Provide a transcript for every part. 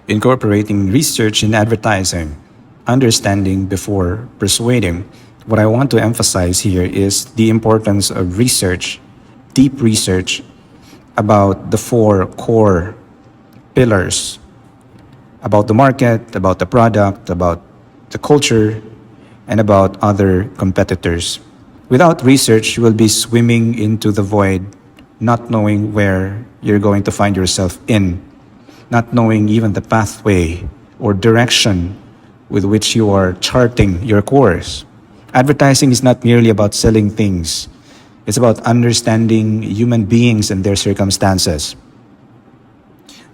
incorporating research in advertising, understanding before persuading. What I want to emphasize here is the importance of research, deep research about the four core pillars about the market, about the product, about the culture, and about other competitors. Without research, you will be swimming into the void, not knowing where you're going to find yourself in, not knowing even the pathway or direction with which you are charting your course. Advertising is not merely about selling things. It's about understanding human beings and their circumstances.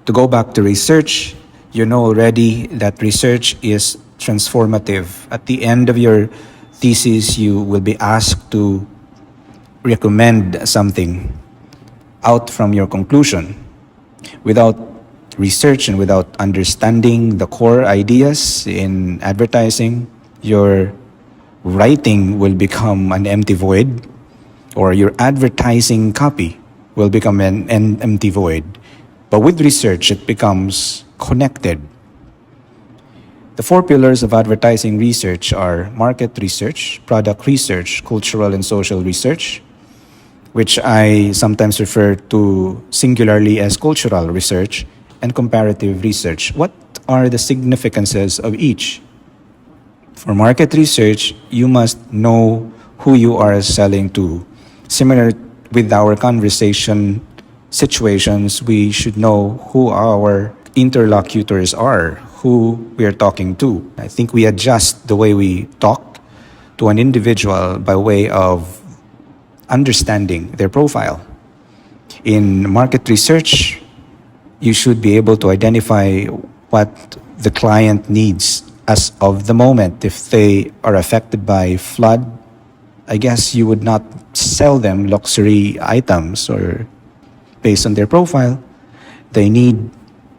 To go back to research, you know already that research is transformative. At the end of your thesis, you will be asked to recommend something out from your conclusion. Without research and without understanding the core ideas in advertising, your writing will become an empty void, or your advertising copy will become an empty void. But with research, it becomes connected. The four pillars of advertising research are market research, product research, cultural and social research, which I sometimes refer to singularly as cultural research, and comparative research. What are the significances of each? For market research, you must know who you are selling to. Similar with our conversation situations, we should know who our interlocutors are, who we are talking to. I think we adjust the way we talk to an individual by way of understanding their profile. In market research, you should be able to identify what the client needs as of the moment. If they are affected by flood, I guess you would not sell them luxury items, or based on their profile, they need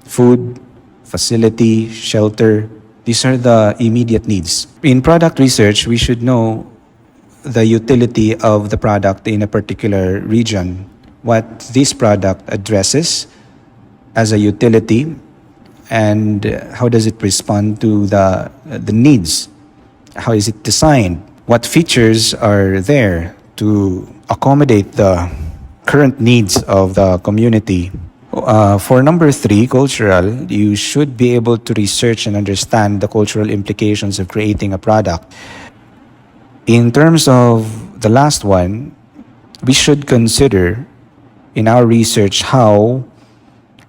food, facility, shelter. These are the immediate needs. In product research, we should know the utility of the product in a particular region, what this product addresses as a utility, and how does it respond to the needs? How is it designed? What features are there to accommodate the current needs of the community? For number 3, cultural, you should be able to research and understand the cultural implications of creating a product. In terms of the last one, we should consider in our research how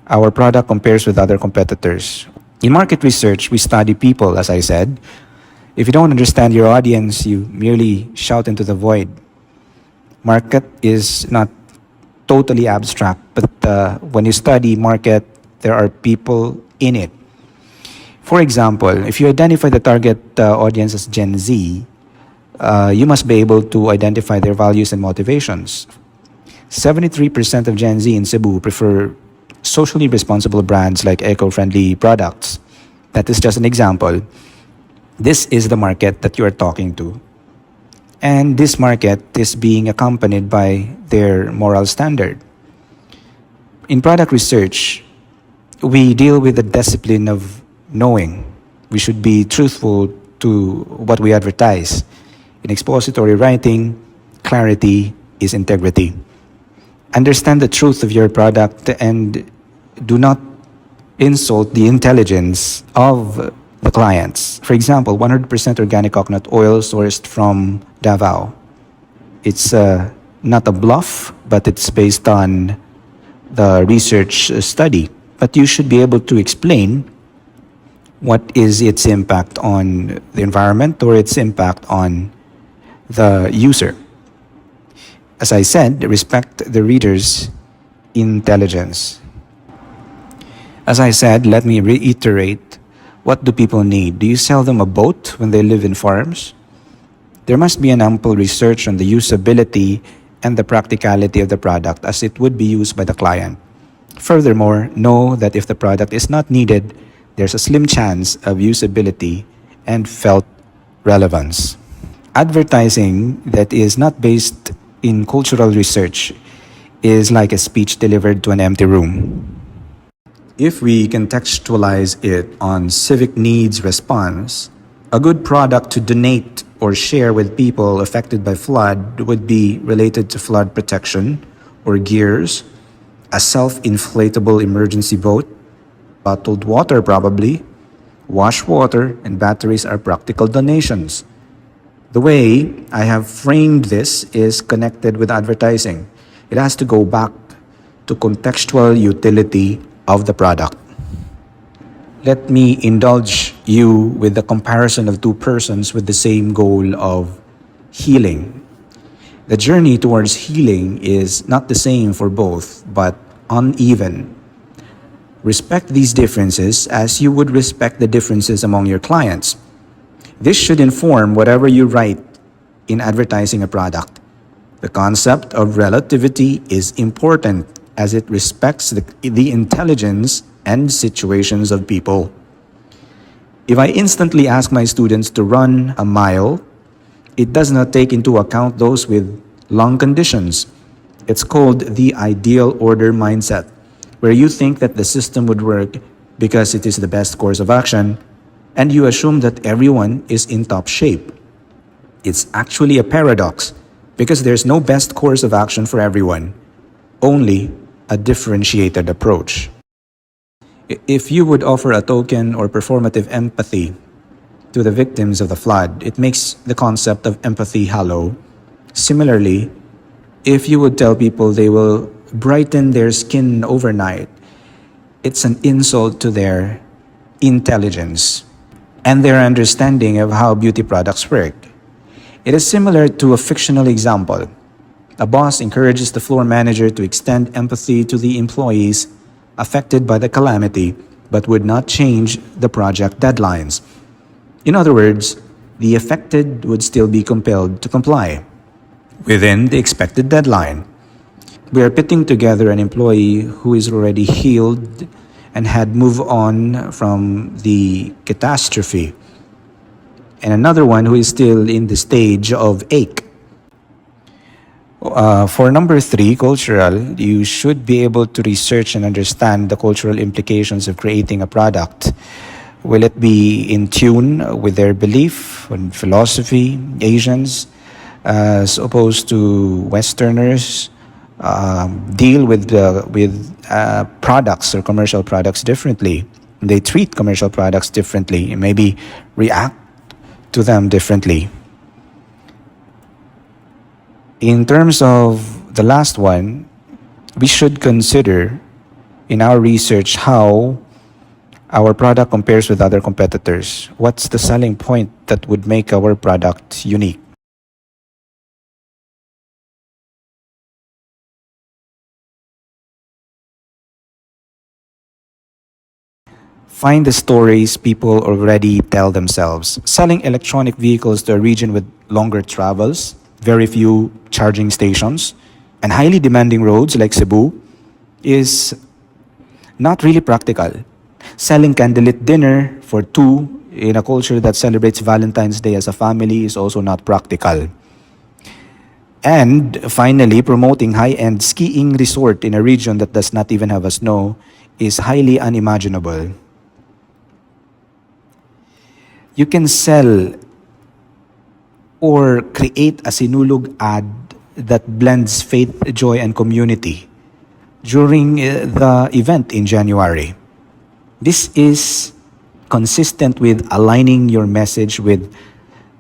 our product compares with other competitors. In market research, we study people, as I said. If you don't understand your audience, you merely shout into the void. Market is not totally abstract, but when you study market, there are people in it. For example, if you identify the target audience as Gen Z, you must be able to identify their values and motivations. 73% of Gen Z in Cebu prefer socially responsible brands like eco-friendly products. That is just an example. This is the market that you are talking to. And this market is being accompanied by their moral standard. In product research, we deal with the discipline of knowing. We should be truthful to what we advertise. In expository writing, clarity is integrity. Understand the truth of your product and do not insult the intelligence of the clients. For example, 100% organic coconut oil sourced from Davao. It's not a bluff, but it's based on the research study. But you should be able to explain what is its impact on the environment or its impact on the user. As I said, respect the reader's intelligence. As I said, let me reiterate, what do people need? Do you sell them a boat when they live in farms? There must be an ample research on the usability and the practicality of the product as it would be used by the client. Furthermore, know that if the product is not needed, there's a slim chance of usability and felt relevance. Advertising that is not based in cultural research is like a speech delivered to an empty room. If we contextualize it on civic needs response, a good product to donate or share with people affected by flood would be related to flood protection or gears, a self-inflatable emergency boat, bottled water probably, wash water, and batteries are practical donations. The way I have framed this is connected with advertising. It has to go back to contextual utility of the product. Let me indulge you with the comparison of two persons with the same goal of healing. The journey towards healing is not the same for both, but uneven. Respect these differences as you would respect the differences among your clients. This should inform whatever you write in advertising a product. The concept of relativity is important as it respects the intelligence and situations of people. If I instantly ask my students to run a mile, it does not take into account those with lung conditions. It's called the ideal order mindset, where you think that the system would work because it is the best course of action, and you assume that everyone is in top shape. It's actually a paradox because there's no best course of action for everyone, only a differentiated approach. If you would offer a token or performative empathy to the victims of the flood, it makes the concept of empathy hollow. Similarly, if you would tell people they will brighten their skin overnight, it's an insult to their intelligence and their understanding of how beauty products work. It is similar to a fictional example. A boss encourages the floor manager to extend empathy to the employees affected by the calamity, but would not change the project deadlines. In other words, the affected would still be compelled to comply within the expected deadline. We are putting together an employee who is already healed and had moved on from the catastrophe, and another one who is still in the stage of ache. For number 3, cultural, you should be able to research and understand the cultural implications of creating a product. Will it be in tune with their belief and philosophy, Asians, as opposed to Westerners, deal with products or commercial products differently. They treat commercial products differently and maybe react to them differently. In terms of the last one, we should consider in our research how our product compares with other competitors. What's the selling point that would make our product unique? Find the stories people already tell themselves. Selling electronic vehicles to a region with longer travels, very few charging stations, and highly demanding roads like Cebu is not really practical. Selling candlelit dinner for two in a culture that celebrates Valentine's Day as a family is also not practical. And finally, promoting high-end skiing resort in a region that does not even have a snow is highly unimaginable. You can sell or create a sinulog ad that blends faith, joy, and community during the event in January. This is consistent with aligning your message with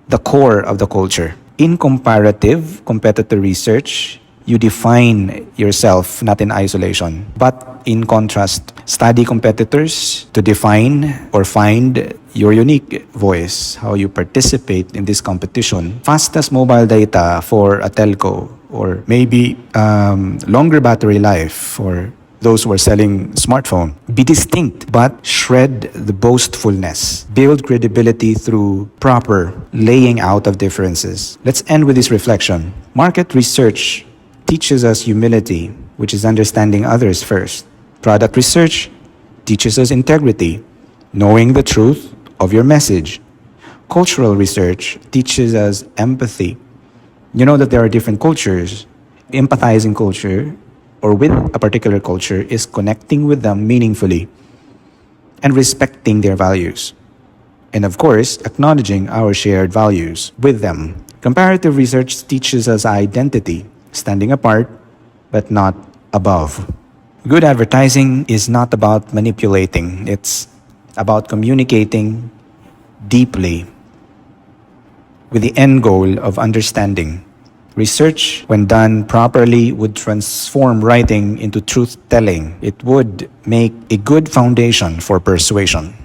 the core of the culture. In comparative competitor research, you define yourself not in isolation, but in contrast, study competitors to define or find your unique voice, how you participate in this competition. Fastest mobile data for a telco, or maybe longer battery life for those who are selling smartphone. Be distinct, but shred the boastfulness. Build credibility through proper laying out of differences. Let's end with this reflection. Market research teaches us humility, which is understanding others first. Product research teaches us integrity, knowing the truth of your message. Cultural research teaches us empathy. You know that there are different cultures. Empathizing culture or with a particular culture is connecting with them meaningfully. and respecting their values. And of course, acknowledging our shared values with them. Comparative research teaches us identity, standing apart, but not above. Good advertising is not about manipulating, it's about communicating deeply with the end goal of understanding. Research, when done properly, would transform writing into truth telling. It would make a good foundation for persuasion.